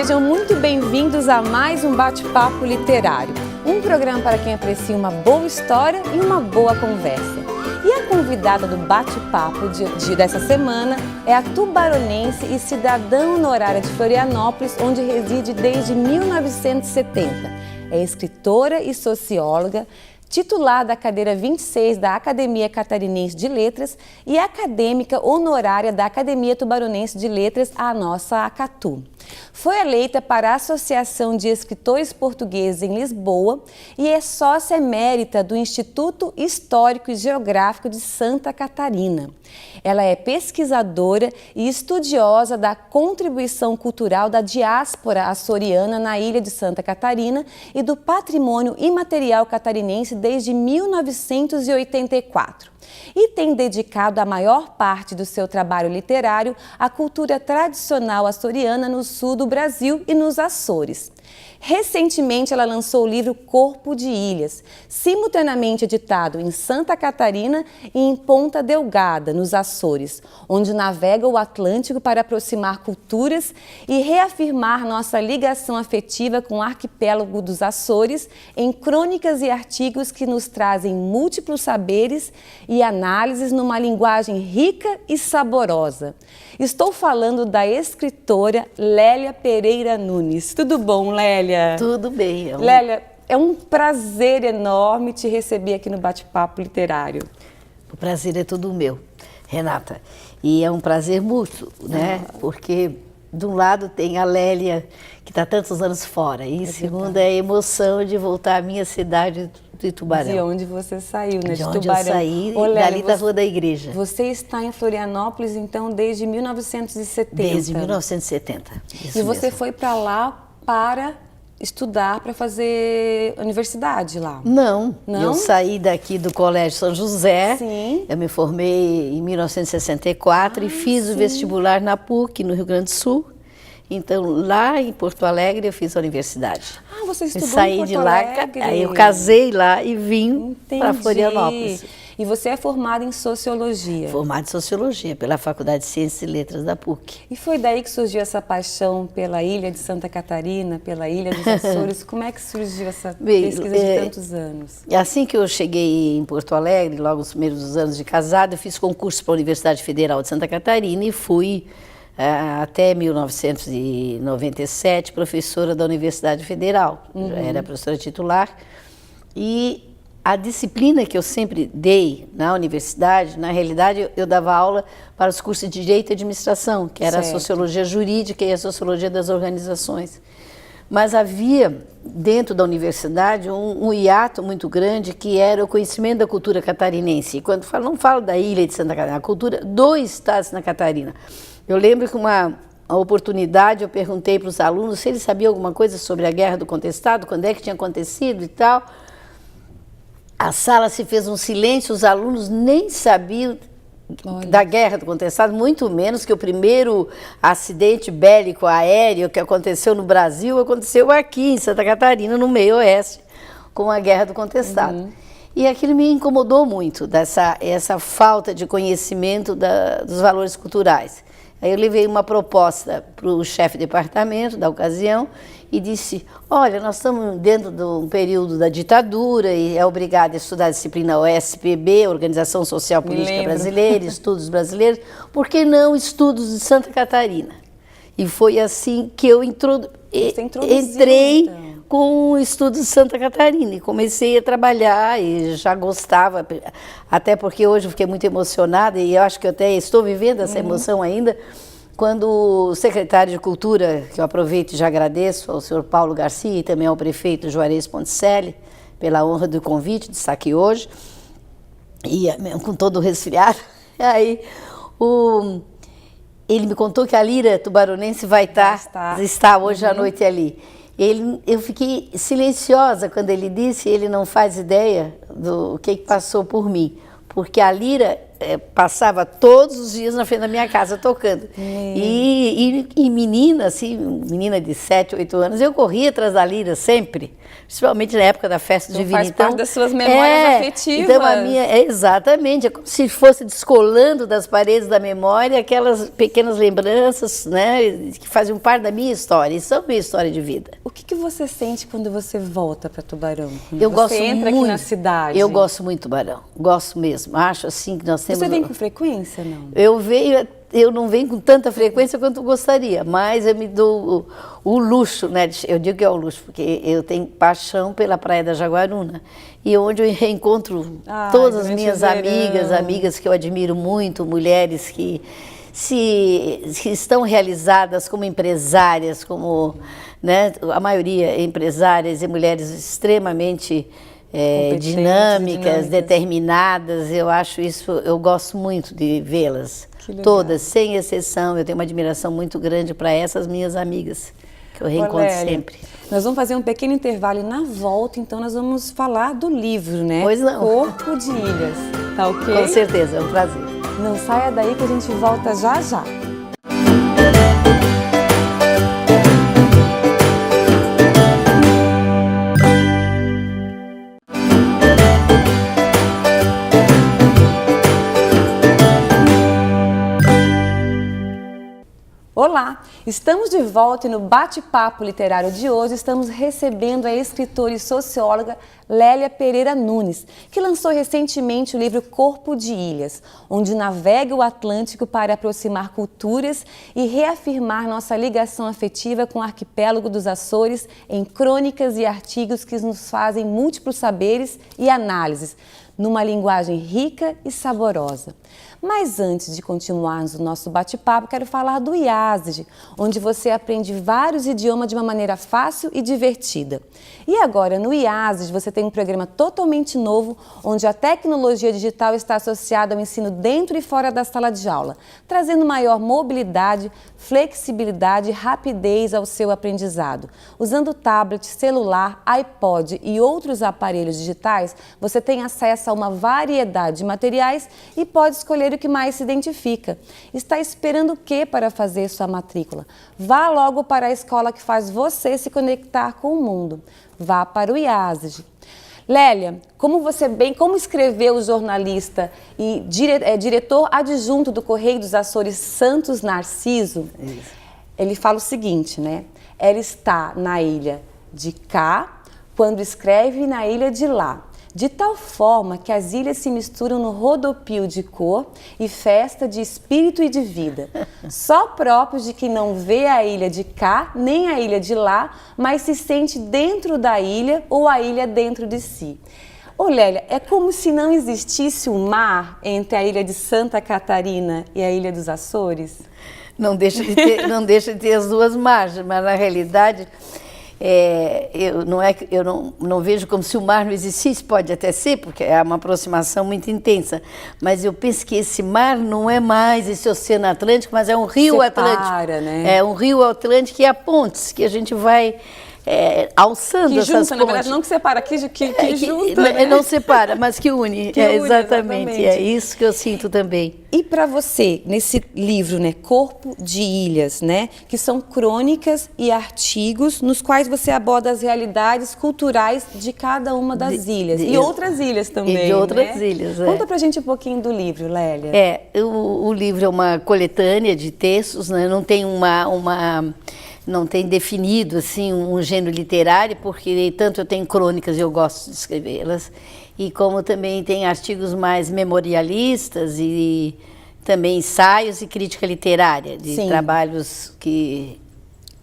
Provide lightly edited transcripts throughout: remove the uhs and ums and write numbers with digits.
Sejam muito bem-vindos a mais um Bate-Papo Literário, um programa para quem aprecia uma boa história e uma boa conversa. E a convidada do Bate-Papo dessa semana é a tubaronense e cidadã honorária de Florianópolis, onde reside desde 1970. É escritora e socióloga, titular da cadeira 26 da Academia Catarinense de Letras e acadêmica honorária da Academia Tubaronense de Letras, a nossa ACATU. Foi eleita para a Associação de Escritores Portugueses em Lisboa e é sócia emérita do Instituto Histórico e Geográfico de Santa Catarina. Ela é pesquisadora e estudiosa da contribuição cultural da diáspora açoriana na ilha de Santa Catarina e do patrimônio imaterial catarinense desde 1984. E tem dedicado a maior parte do seu trabalho literário à cultura tradicional açoriana no sul do Brasil e nos Açores. Recentemente, ela lançou o livro Corpo de Ilhas, simultaneamente editado em Santa Catarina e em Ponta Delgada, nos Açores, onde navega o Atlântico para aproximar culturas e reafirmar nossa ligação afetiva com o arquipélago dos Açores em crônicas e artigos que nos trazem múltiplos saberes e análises numa linguagem rica e saborosa. Estou falando da escritora Lélia Pereira Nunes. Tudo bom, Lélia? Tudo bem. Lélia, é um prazer enorme te receber aqui no Bate-Papo Literário. O prazer é todo meu, Renata. E é um prazer mútuo, né? Porque, de um lado, tem a Lélia, que está tantos anos fora. E, segundo, é a emoção de voltar à minha cidade de Tubarão. De onde você saiu, né? De onde eu saí, Lélia, dali da Rua da Igreja. Você está em Florianópolis, então, desde 1970. Desde 1970. E você foi para lá para estudar, para fazer universidade lá? Não, eu saí daqui do Colégio São José. Sim. Eu me formei em 1964 e fiz o vestibular na PUC, no Rio Grande do Sul. Então, lá em Porto Alegre, eu fiz a universidade. Ah, você estudou saí em Porto de lá, Alegre? Aí eu casei lá e vim para Florianópolis. E você é formada em Sociologia? Formada em Sociologia, pela Faculdade de Ciências e Letras da PUC. E foi daí que surgiu essa paixão pela ilha de Santa Catarina, pela ilha dos Açores? Como é que surgiu essa pesquisa de tantos anos? Assim que eu cheguei em Porto Alegre, logo nos primeiros anos de casado, eu fiz concurso para a Universidade Federal de Santa Catarina e fui até 1997 professora da Universidade Federal. Já era professora titular. E a disciplina que eu sempre dei na universidade, na realidade, eu dava aula para os cursos de Direito e Administração, que era a Sociologia Jurídica e a Sociologia das Organizações. Mas havia, dentro da universidade, um hiato muito grande, que era o conhecimento da cultura catarinense. E quando não falo da ilha de Santa Catarina, a cultura do estado de Santa Catarina. Eu lembro que uma oportunidade eu perguntei para os alunos se eles sabiam alguma coisa sobre a Guerra do Contestado, quando é que tinha acontecido e tal. A sala se fez um silêncio, os alunos nem sabiam da Guerra do Contestado, muito menos que o primeiro acidente bélico aéreo que aconteceu no Brasil, aconteceu aqui em Santa Catarina, no meio oeste, com a Guerra do Contestado. E aquilo me incomodou muito, essa falta de conhecimento dos valores culturais. Aí eu levei uma proposta para o chefe de departamento da ocasião e disse, olha, nós estamos dentro de um período da ditadura e é obrigado a estudar a disciplina OSPB, Organização Social Política Brasileira, Estudos Brasileiros, por que não estudos de Santa Catarina? E foi assim que eu entrei com o estudo de Santa Catarina e comecei a trabalhar e já gostava, até porque hoje eu fiquei muito emocionada e eu acho que eu até estou vivendo essa emoção ainda, quando o secretário de Cultura, que eu aproveito e já agradeço, ao senhor Paulo Garcia e também ao prefeito Juarez Ponticelli, pela honra do convite de estar aqui hoje, e com todo o resfriado, aí ele me contou que a Lira Tubaronense vai estar hoje à noite ali. Eu fiquei silenciosa quando ele disse, ele não faz ideia do que passou por mim, porque a Lira passava todos os dias na frente da minha casa tocando. E menina, assim, menina de 7, 8 anos, eu corria atrás da lira sempre, principalmente na época da festa divina. Faz parte das suas memórias afetivas. Então a minha, exatamente, é como se fosse descolando das paredes da memória aquelas pequenas lembranças, né, que faziam parte da minha história, e são minha história de vida. O que você sente quando você volta para Tubarão? Eu gosto entra muito, aqui na cidade. Eu gosto muito do Tubarão, gosto mesmo. Acho assim que nós temos... Você vem com frequência, não? Eu não venho com tanta frequência quanto gostaria, mas eu me dou o luxo, né? Eu digo que é o luxo, porque eu tenho paixão pela Praia da Jaguaruna, e onde eu reencontro todas as minhas amigas que eu admiro muito, mulheres que estão realizadas como empresárias, como, né, a maioria empresárias e mulheres extremamente dinâmicas, determinadas. Eu acho isso, eu gosto muito de vê-las, todas, sem exceção. Eu tenho uma admiração muito grande para essas minhas amigas, que eu reencontro sempre. Nós vamos fazer um pequeno intervalo e na volta, então, nós vamos falar do livro, né? Pois não. Corpo de Ilhas, tá ok? Com certeza, é um prazer. Não saia daí que a gente volta já já. Olá, estamos de volta e no bate-papo literário de hoje estamos recebendo a escritora e socióloga Lélia Pereira Nunes, que lançou recentemente o livro Corpo de Ilhas, onde navega o Atlântico para aproximar culturas e reafirmar nossa ligação afetiva com o arquipélago dos Açores em crônicas e artigos que nos fazem múltiplos saberes e análises, numa linguagem rica e saborosa. Mas antes de continuarmos o nosso bate-papo, quero falar do IASG, onde você aprende vários idiomas de uma maneira fácil e divertida. E agora, no IASG, você tem um programa totalmente novo, onde a tecnologia digital está associada ao ensino dentro e fora da sala de aula, trazendo maior mobilidade, flexibilidade e rapidez ao seu aprendizado. Usando tablet, celular, iPod e outros aparelhos digitais, você tem acesso a uma variedade de materiais e pode escolher o que mais se identifica. Está esperando o que para fazer sua matrícula? Vá logo para a escola que faz você se conectar com o mundo. Vá para o IASG. Lélia, como escreveu o jornalista e diretor adjunto do Correio dos Açores, Santos Narciso, ele fala o seguinte, né? Ela está na ilha de cá, quando escreve na ilha de lá. De tal forma que as ilhas se misturam no rodopio de cor e festa de espírito e de vida. Só próprios de quem não vê a ilha de cá, nem a ilha de lá, mas se sente dentro da ilha ou a ilha dentro de si. Ô Lélia, é como se não existisse um mar entre a ilha de Santa Catarina e a ilha dos Açores? Não deixa de ter as duas margens, mas na realidade... eu não vejo como se o mar não existisse, pode até ser, porque é uma aproximação muito intensa, mas eu penso que esse mar não é mais esse oceano Atlântico, mas é um rio Atlântico. Né? É um rio Atlântico e há pontes que a gente vai alçando essas pontes. Na verdade, não que separa, que junta. Né? Não separa, mas que une. Exatamente, é isso que eu sinto também. E para você, nesse livro, né, Corpo de Ilhas, né, que são crônicas e artigos nos quais você aborda as realidades culturais de cada uma das ilhas. E outras ilhas também, E de outras ilhas, Conta pra gente um pouquinho do livro, Lélia. O livro é uma coletânea de textos, né, não tem definido assim um gênero literário, porque tanto eu tenho crônicas e eu gosto de escrevê-las, e como também tem artigos mais memorialistas e também ensaios e crítica literária, de trabalhos que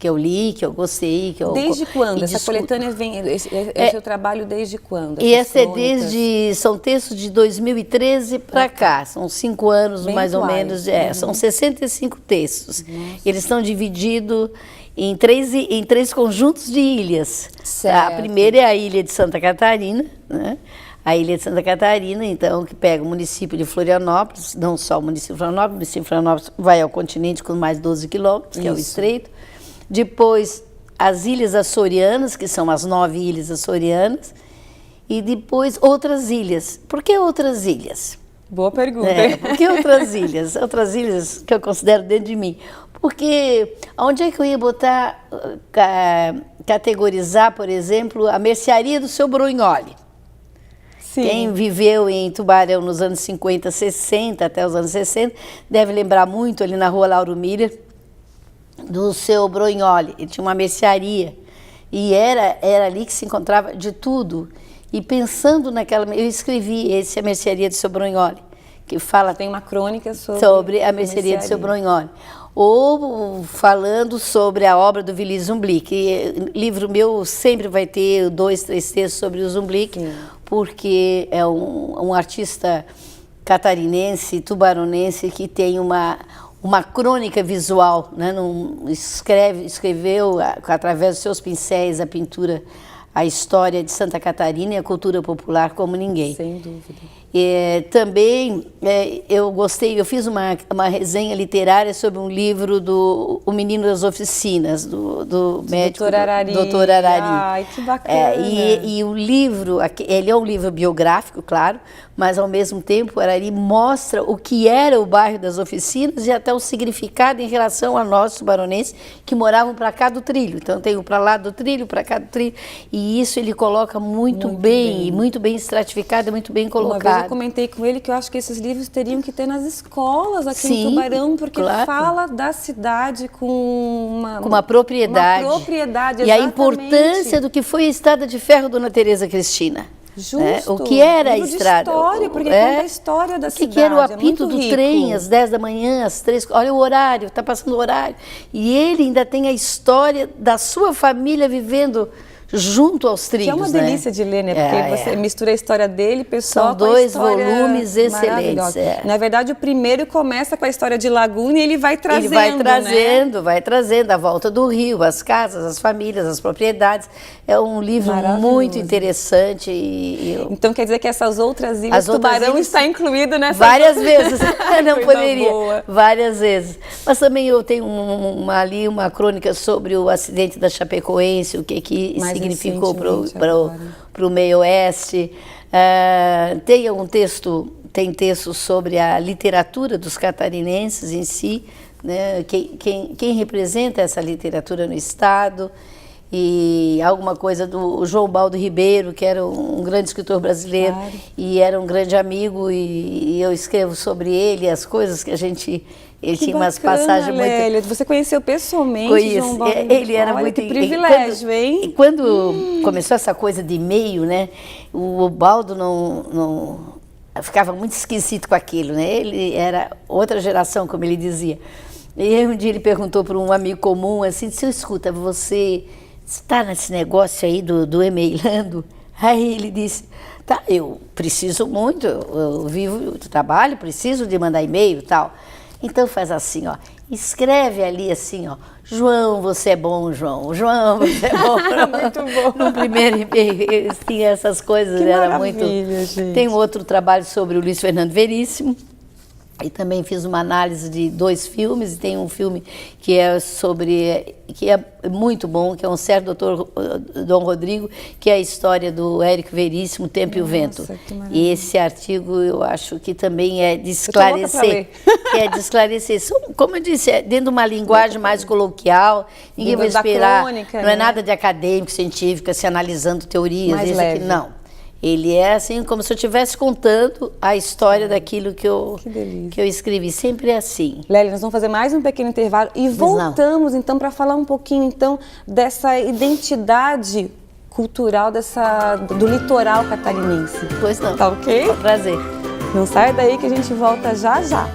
eu li, que eu gostei. Desde quando? Essa coletânea vem, esse seu trabalho desde quando? E são textos de 2013 para cá, são 5 anos bem mais atuais, ou menos, são 65 textos. Eles estão divididos em três conjuntos de ilhas. Certo. A primeira é a ilha de Santa Catarina, né? A ilha de Santa Catarina, então, que pega o município de Florianópolis, não só o município de Florianópolis vai ao continente com mais 12 quilômetros, que é o estreito. Depois, as ilhas açorianas, que são as 9 ilhas açorianas, e depois outras ilhas. Por que outras ilhas? Boa pergunta. Por que outras ilhas? Outras ilhas que eu considero dentro de mim. Porque onde é que eu ia botar, categorizar, por exemplo, a mercearia do seu Brognoli? Sim. Quem viveu em Tubarão nos anos 50, 60, até os anos 60, deve lembrar muito ali na rua Lauro Miller, do seu Brognoli. Ele tinha uma mercearia e era ali que se encontrava de tudo. E pensando naquela... Eu escrevi A Mercearia do seu Brognoli, que fala... Tem uma crônica sobre a mercearia do seu Brognoli. Ou falando sobre a obra do Willy Zumblick. Livro meu sempre vai ter 2, 3 textos sobre o Zumblick, porque é um artista catarinense, tubaronense, que tem uma crônica visual, né? Escreveu através dos seus pincéis a pintura, a história de Santa Catarina e a cultura popular como ninguém. Sem dúvida. Também eu gostei, eu fiz uma resenha literária sobre um livro do O Menino das Oficinas, do médico Dr. Arari. Ai, que bacana. E o livro, ele é um livro biográfico, claro, mas ao mesmo tempo o Arari mostra o que era o bairro das Oficinas e até o significado em relação a nós, tubaronenses, que moravam para cá do trilho. Então tem o para lá do trilho, para cá do trilho, e isso ele coloca muito bem, muito bem estratificado, muito bem colocado. Eu comentei com ele que eu acho que esses livros teriam que ter nas escolas aqui em Tubarão, porque fala da cidade com uma propriedade. Uma propriedade, exatamente. E a importância do que foi a Estrada de Ferro Dona Teresa Cristina. Justo. O que era a estrada? História, porque conta a história da cidade. O que era o apito do trem às 10 da manhã, às 3, olha o horário, está passando o horário. E ele ainda tem a história da sua família vivendo junto aos trilhos. Que é uma delícia de ler, né? Porque você mistura a história dele, pessoal, são 2 volumes excelentes. Na verdade, o primeiro começa com a história de Laguna e ele vai trazendo, vai trazendo a volta do rio, as casas, as famílias, as propriedades. É um livro muito interessante. Então quer dizer que essas outras ilhas, Tubarão está incluído nessa... Várias vezes. Não poderia. Boa. Várias vezes. Mas também eu tenho ali uma crônica sobre o acidente da Chapecoense, o que significou para o meio oeste. Tem texto sobre a literatura dos catarinenses em si, né? Quem representa essa literatura no estado, e alguma coisa do João Baldo Ribeiro, que era um grande escritor brasileiro, e era um grande amigo, e eu escrevo sobre ele, as coisas que a gente... Ele tinha umas passagens Lélia, muito... Você conheceu pessoalmente João Baldo? Ele era muito... Que privilégio, hein? E quando começou essa coisa de e-mail, né? O Baldo não ficava muito esquisito com aquilo, né? Ele era outra geração, como ele dizia. E aí um dia ele perguntou para um amigo comum, assim, disse, escuta, você está nesse negócio aí do e-mailando? Aí ele disse, tá, eu preciso muito, eu vivo, eu trabalho, preciso de mandar e-mail e tal. Então faz assim, ó, escreve ali assim, ó, João, você é bom, João, você é bom. Muito bom. No primeiro e-mail tinha essas coisas, que era muito... Gente. Tem um outro trabalho sobre o Luiz Fernando Veríssimo, e também fiz uma análise de 2 filmes, e tem um filme que é muito bom, que é um certo doutor Dom Rodrigo, que é a história do Érico Veríssimo, O Tempo e o Vento. E esse artigo eu acho que também é de esclarecer. Como eu disse, é dentro de uma linguagem mais coloquial, ninguém vai esperar, crônica, não é nada de acadêmico, científico, se analisando teorias, mais leve. Não. Ele é assim, como se eu estivesse contando a história daquilo que eu escrevi. Sempre é assim. Lélia, nós vamos fazer mais um pequeno intervalo e voltamos então para falar um pouquinho então dessa identidade cultural do litoral catarinense. Pois não. Tá ok? Com prazer. Não sai daí que a gente volta já já.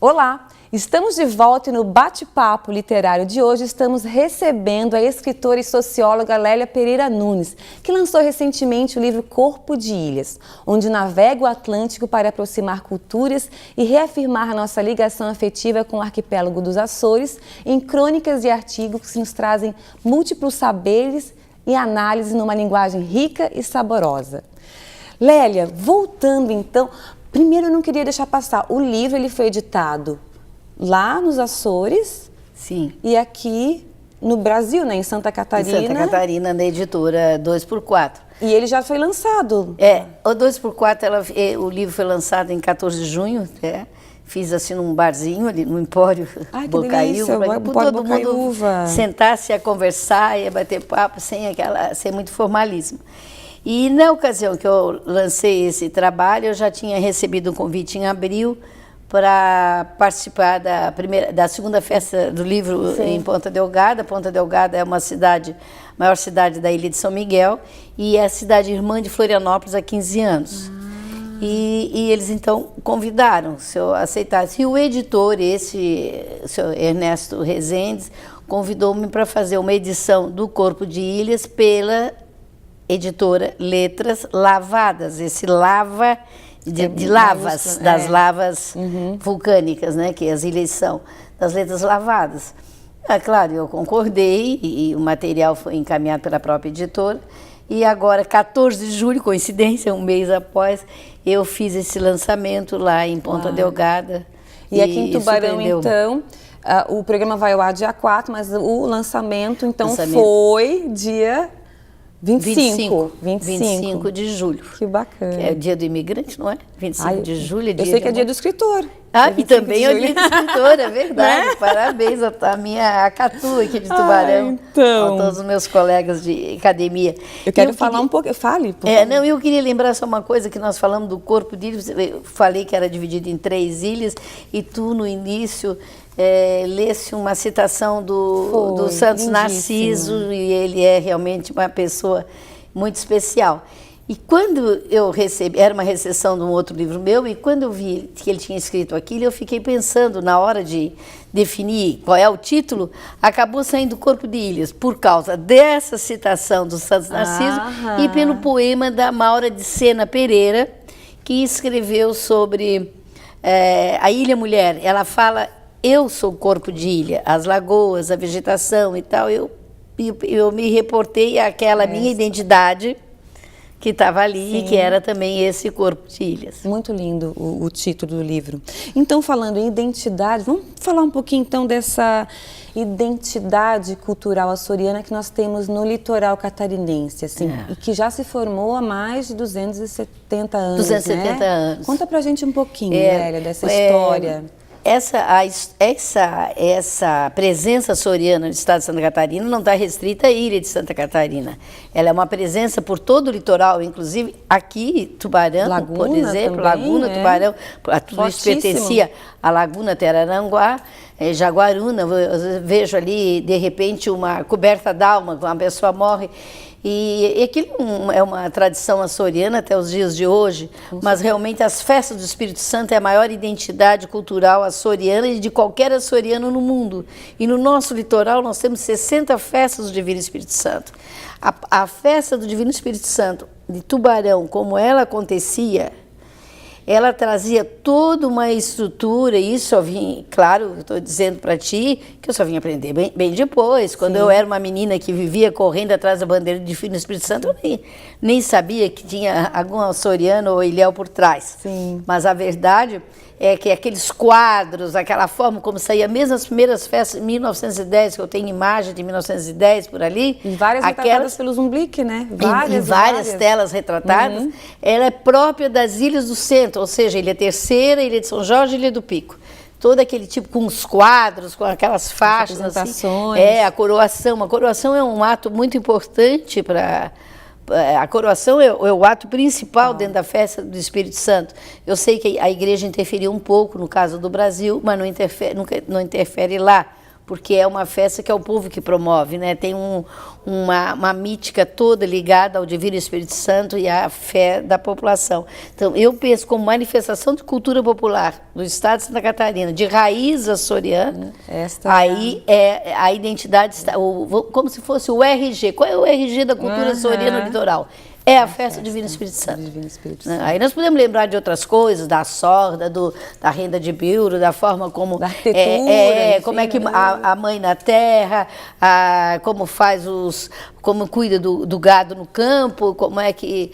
Olá, estamos de volta e no bate-papo literário de hoje estamos recebendo a escritora e socióloga Lélia Pereira Nunes, que lançou recentemente o livro Corpo de Ilhas, onde navega o Atlântico para aproximar culturas e reafirmar nossa ligação afetiva com o arquipélago dos Açores, em crônicas e artigos que nos trazem múltiplos saberes e análises numa linguagem rica e saborosa. Lélia, voltando então... Primeiro, eu não queria deixar passar. O livro ele foi editado lá nos Açores. Sim. E aqui no Brasil, né, em Santa Catarina. Em Santa Catarina, na editora 2x4. E ele já foi lançado. O 2x4, o livro foi lançado em 14 de junho, fiz assim num barzinho ali no Empório Bocaiúva, para todo mundo sentar-se a conversar e a bater papo sem muito formalismo. E na ocasião que eu lancei esse trabalho, eu já tinha recebido um convite em abril para participar da segunda festa do livro em Ponta Delgada. Ponta Delgada é uma maior cidade da Ilha de São Miguel e é a cidade irmã de Florianópolis há 15 anos. E eles então convidaram, se eu aceitasse. E o editor, o senhor Ernesto Rezendes, convidou-me para fazer uma edição do Corpo de Ilhas pela editora Letras Lavadas. Esse lava de lavas, das lavas vulcânicas, né, que as ilhas são, das letras lavadas. Claro, eu concordei e o material foi encaminhado pela própria editora. E agora, 14 de julho, coincidência, um mês após, eu fiz esse lançamento lá em Ponta Delgada. E aqui em Tubarão, então, o programa vai ao ar dia 4, mas o lançamento, então, foi dia 25 de julho. Que bacana. É o dia do imigrante, não é? 25 de julho é dia Eu sei que é dia do escritor. E também é o dia do escritor, é verdade. Né? Parabéns a minha Catu aqui de Tubarão. Então. A todos os meus colegas de academia. Eu quero falar um pouco. Fale, por favor. Não, eu queria lembrar só uma coisa, que nós falamos do Corpo de Ilhas. Eu falei que era dividido em 3 ilhas, e tu, no início, lesse uma citação do Santos Narciso, e ele é realmente uma pessoa muito especial. E quando eu recebi, era uma recensião de um outro livro meu, e quando eu vi que ele tinha escrito aquilo, eu fiquei pensando, na hora de definir qual é o título, acabou saindo Corpo de Ilhas, por causa dessa citação do Santos Narciso e pelo poema da Maura de Sena Pereira, que escreveu sobre a Ilha Mulher. Ela fala: eu sou corpo de ilha, as lagoas, a vegetação e tal. Eu me reportei àquela minha identidade que estava ali, e que era também esse Corpo de Ilhas. Muito lindo o título do livro. Então, falando em identidade, vamos falar um pouquinho então dessa identidade cultural açoriana que nós temos no litoral catarinense, assim, e que já se formou há mais de 270 anos, 270 anos. Conta pra gente um pouquinho, Lélia, dessa história. Essa presença açoriana no estado de Santa Catarina não está restrita à ilha de Santa Catarina. Ela é uma presença por todo o litoral, inclusive aqui, Tubarão, Laguna, por exemplo, também, Laguna, Tubarão, tudo isso pertencia à Laguna Teraranguá, Jaguaruna. Eu vejo ali, de repente, uma coberta d'alma, uma pessoa morre. E aquilo é uma tradição açoriana até os dias de hoje, mas realmente as festas do Espírito Santo é a maior identidade cultural açoriana e de qualquer açoriano no mundo. E no nosso litoral nós temos 60 festas do Divino Espírito Santo. A festa do Divino Espírito Santo de Tubarão, como ela acontecia, ela trazia toda uma estrutura, e isso eu vim, claro, estou dizendo para ti, que eu só vim aprender bem depois. Quando eu era uma menina que vivia correndo atrás da bandeira do Divino Espírito Santo, eu nem sabia que tinha algum açoriano ou ilhéu por trás. Mas a verdade é que aqueles quadros, aquela forma como saía, mesmo as primeiras festas em 1910, que eu tenho imagem de 1910 por ali. E várias retratadas pelo Zumblick, né? Várias telas retratadas. Ela é própria das ilhas do centro, ou seja, Ilha Terceira, Ilha de São Jorge e Ilha do Pico. Todo aquele tipo, com os quadros, com aquelas faixas. Apresentações. Assim. A coroação. A coroação é um ato muito importante para... A coroação é o ato principal dentro da festa do Espírito Santo. Eu sei que a igreja interferiu um pouco no caso do Brasil, mas não interfere lá, porque é uma festa que é o povo que promove, né? Tem uma mítica toda ligada ao Divino Espírito Santo e à fé da população. Então, eu penso como manifestação de cultura popular do estado de Santa Catarina, de raiz açoriana, aí a identidade está como se fosse o RG. Qual é o RG da cultura açoriana no litoral? É a festa do Divino Espírito Santo. Divino Espírito Santo. Aí nós podemos lembrar de outras coisas, da sorda, da renda de Bilro, da forma como da arquitetura, como é que a mãe na terra, como faz como cuida do gado no campo, como é que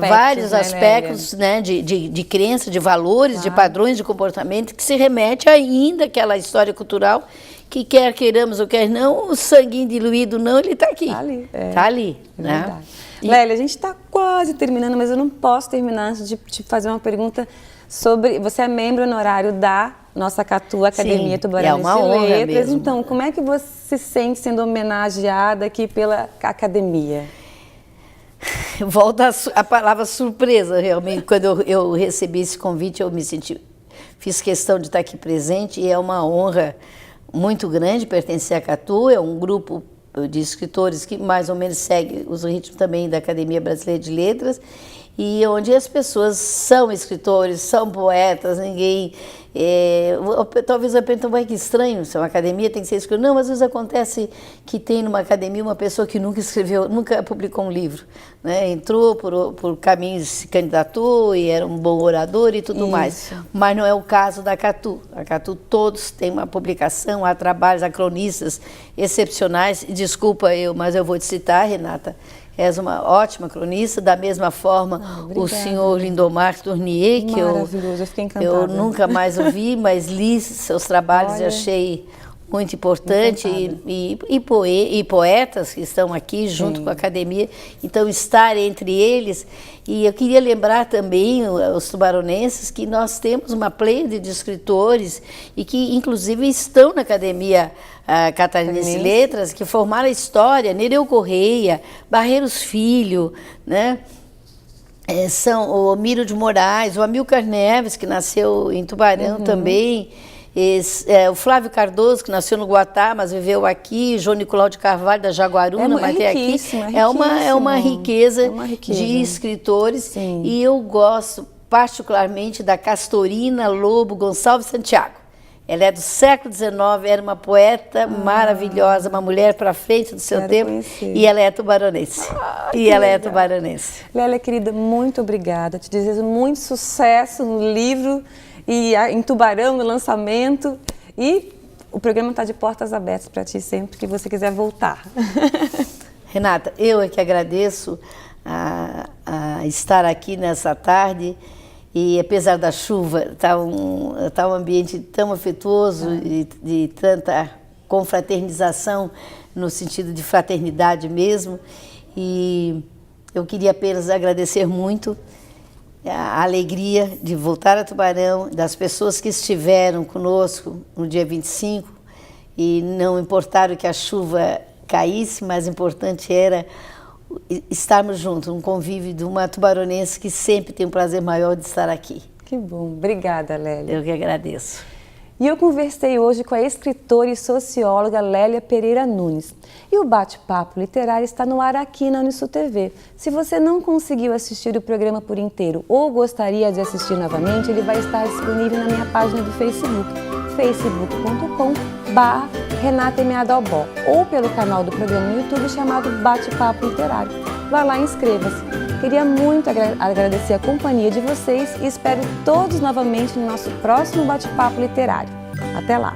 vários aspectos, né, de crença, de valores, de padrões de comportamento que se remete ainda àquela história cultural que quer queiramos ou quer não, o sanguinho diluído não, ele está aqui. Está ali. Está ali, né? Verdade. Lélia, a gente está quase terminando, mas eu não posso terminar antes de te fazer uma pergunta sobre... Você é membro honorário da nossa Catu, Academia Tubaranense é uma honra de Letras. mesmo. Então, como é que você se sente sendo homenageada aqui pela Academia? Volta a palavra surpresa, realmente. Quando eu recebi esse convite, fiz questão de estar aqui presente e é uma honra muito grande pertencer à Catu. É um grupo de escritores que mais ou menos segue os ritmos também da Academia Brasileira de Letras e onde as pessoas são escritores, são poetas, ninguém... talvez eu pense, que estranho, se é uma academia tem que ser escritor. Não, às vezes acontece que tem numa academia uma pessoa que nunca escreveu, nunca publicou um livro, né? Entrou por caminhos, se candidatou e era um bom orador e tudo mais. Mas não é o caso da Catu. A Catu todos têm uma publicação, há trabalhos, há cronistas excepcionais. Desculpa mas eu vou te citar, Renata. És uma ótima cronista, da mesma forma o senhor Lindomar Tournier, que eu fiquei encantada. Eu nunca mais ouvi, mas li seus trabalhos e achei muito importante, e poetas que estão aqui junto com a academia, então estar entre eles. E eu queria lembrar também os tubaronenses que nós temos uma pleiade de escritores e que inclusive estão na Academia Catarinense de Letras, que formaram a história, Nereu Correia, Barreiros Filho, né? São o Omiro de Moraes, o Amilcar Neves, que nasceu em Tubarão também, o Flávio Cardoso, que nasceu no Guatá, mas viveu aqui, João Nicolau de Carvalho, da Jaguaruna, mas até aqui. É uma riqueza de escritores. Sim. E eu gosto particularmente da Castorina Lobo Gonçalves Santiago. Ela é do século XIX, era uma poeta maravilhosa, uma mulher para frente do seu tempo. Conhecer. E ela é tubaronense. Lélia, querida, muito obrigada. Te desejo muito sucesso no livro e em Tubarão, no lançamento. E o programa está de portas abertas para ti sempre que você quiser voltar. Renata, eu é que agradeço a estar aqui nessa tarde. E apesar da chuva, está um ambiente tão afetuoso e de tanta confraternização, no sentido de fraternidade mesmo. E eu queria apenas agradecer muito a alegria de voltar a Tubarão, das pessoas que estiveram conosco no dia 25, e não importaram que a chuva caísse, mas importante era estarmos juntos, um convívio de uma tubaronense que sempre tem um prazer maior de estar aqui. Que bom. Obrigada, Lélia. Eu que agradeço. E eu conversei hoje com a escritora e socióloga Lélia Pereira Nunes. E o bate-papo literário está no ar aqui na Unisul TV. Se você não conseguiu assistir o programa por inteiro ou gostaria de assistir novamente, ele vai estar disponível na minha página do Facebook, facebook.com/RenataMeadalbó, ou pelo canal do programa no YouTube chamado Bate-Papo Literário. Vá lá e inscreva-se. Queria muito agradecer a companhia de vocês e espero todos novamente no nosso próximo Bate-Papo Literário. Até lá!